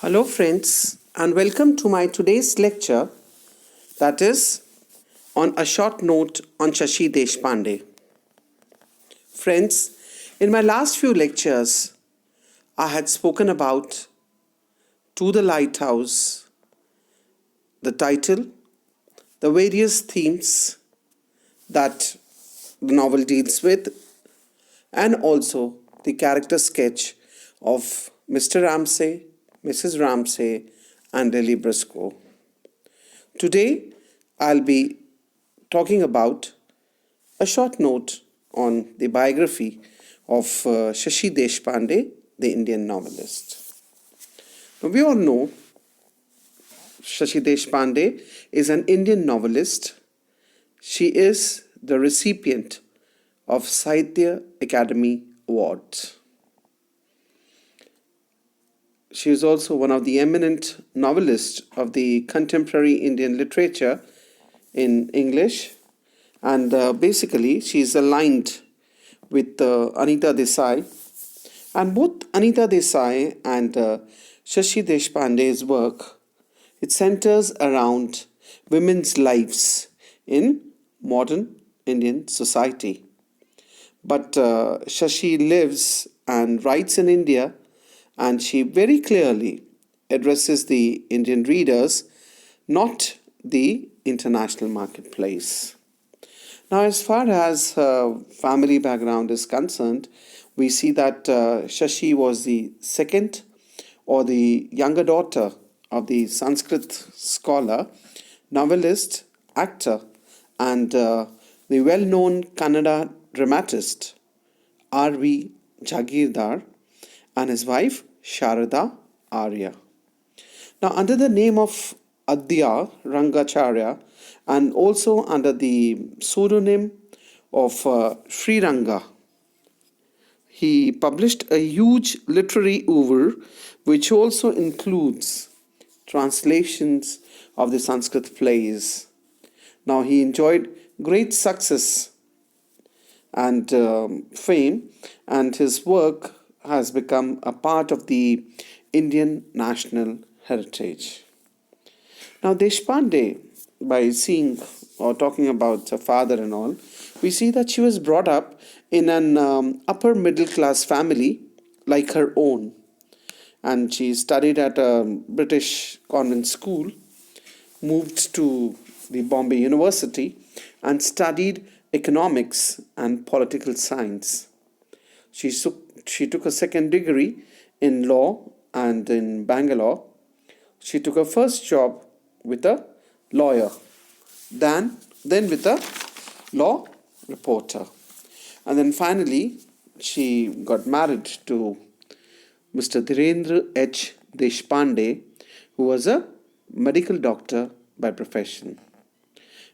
Hello, friends, and welcome to my today's lecture, that is on a short note on Shashi Deshpande. Friends, in my last few lectures, I had spoken about To the Lighthouse, the title, the various themes that the novel deals with, and also the character sketch of Mr. Ramsay, Mrs. Ramsay, and Lily Briscoe. Today, I'll be talking about a short note on the biography of Shashi Deshpande, the Indian novelist. Now, we all know Shashi Deshpande is an Indian novelist. She is the recipient of Sahitya Academy Award. She is also one of the eminent novelists of the contemporary Indian literature in English, and basically she is aligned with Anita Desai, and both Anita Desai and Shashi Deshpande's work, it centers around women's lives in modern Indian society. But Shashi lives and writes in India, and she very clearly addresses the Indian readers, not the international marketplace. Now, as far as her family background is concerned, we see that Shashi was the second or the younger daughter of the Sanskrit scholar, novelist, actor, and the well-known Kannada dramatist R.V. Jagirdar, and his wife Sharada Arya. Now, under the name of Adya Rangacharya and also under the pseudonym of Sri Ranga, he published a huge literary oeuvre which also includes translations of the Sanskrit plays. Now, he enjoyed great success and fame, and his work has become a part of the Indian national heritage. Now, Deshpande, by seeing or talking about her father and all, we see that she was brought up in an upper middle class family like her own. And she studied at a British convent school, moved to the Bombay University, and studied economics and political science. She took a second degree in law, and in Bangalore, she took her first job with a lawyer, then with a law reporter. And then finally, she got married to Mr. Dhirendra H. Deshpande, who was a medical doctor by profession.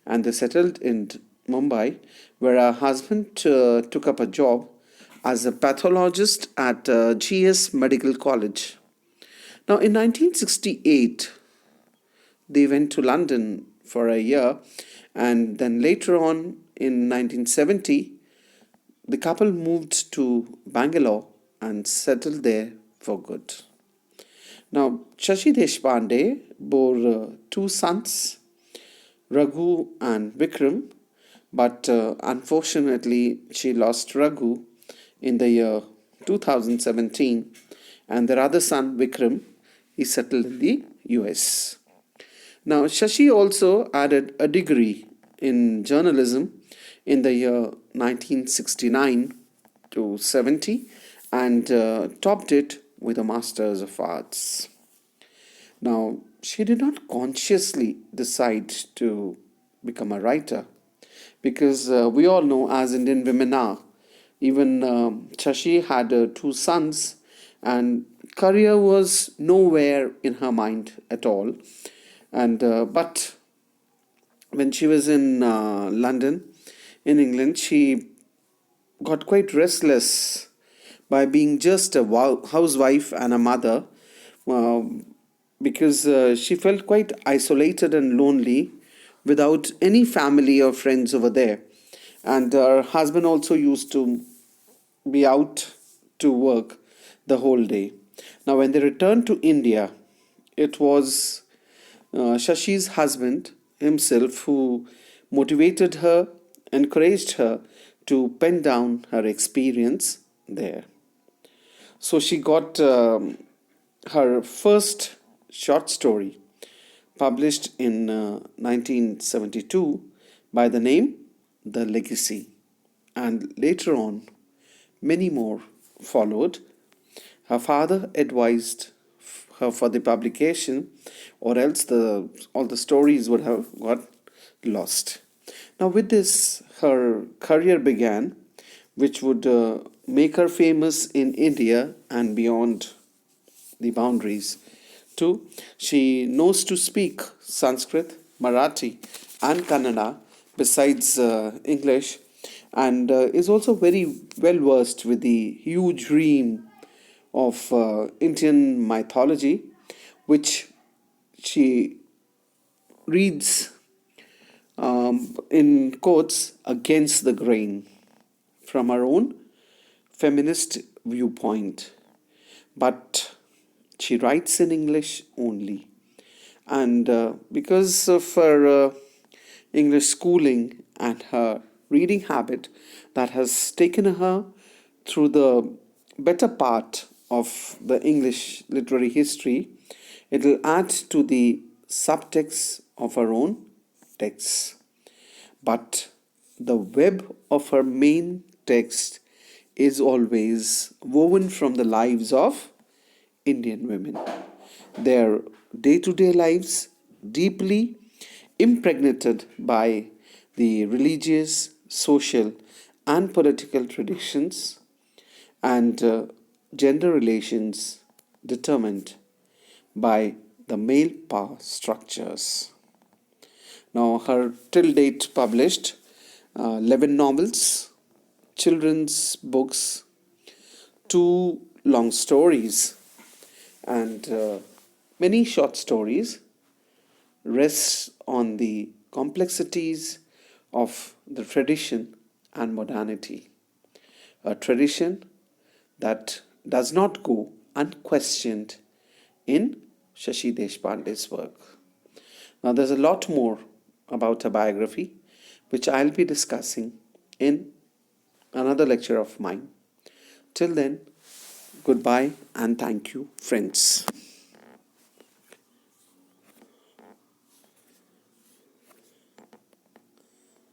And they settled in Mumbai, where her husband took up a job as a pathologist at GS Medical College. Now, in 1968, they went to London for a year, and then later on in 1970, the couple moved to Bangalore and settled there for good. Now, Shashi Deshpande bore two sons, Raghu and Vikram, but unfortunately she lost Raghu in the year 2017, and their other son Vikram, he settled in the US. Now, Shashi also added a degree in journalism in the year 1969 to 70 and topped it with a Master's of Arts. Now, she did not consciously decide to become a writer, because we all know, as Indian women are, even Shashi had two sons, and career was nowhere in her mind at all. And but when she was in London, in England, she got quite restless by being just a housewife and a mother, because she felt quite isolated and lonely without any family or friends over there. And her husband also used to be out to work the whole day. Now, when they returned to India, It was Shashi's husband himself who motivated her, encouraged her to pen down her experience there. So she got her first short story published in 1972 by the name The Legacy, and later on, many more followed. Her father advised her for the publication, or else all the stories would have got lost. Now, with this, her career began, which would make her famous in India and beyond the boundaries. Two, she knows to speak Sanskrit, Marathi, and Kannada besides English, and is also very well versed with the huge ream of Indian mythology, which she reads in quotes against the grain from her own feminist viewpoint. But she writes in English only. And because of her English schooling and her reading habit that has taken her through the better part of the English literary history, it will add to the subtext of her own texts. But the web of her main text is always woven from the lives of Indian women, their day to day lives, deeply impregnated by the religious, social, and political traditions, and gender relations determined by the male power structures. Now, her till date published 11 novels, children's books, two long stories, and many short stories rests on the complexities of the tradition and modernity. A tradition that does not go unquestioned in Shashi Deshpande's work. Now, there's a lot more about her biography, which I'll be discussing in another lecture of mine. Till then, goodbye and thank you, friends.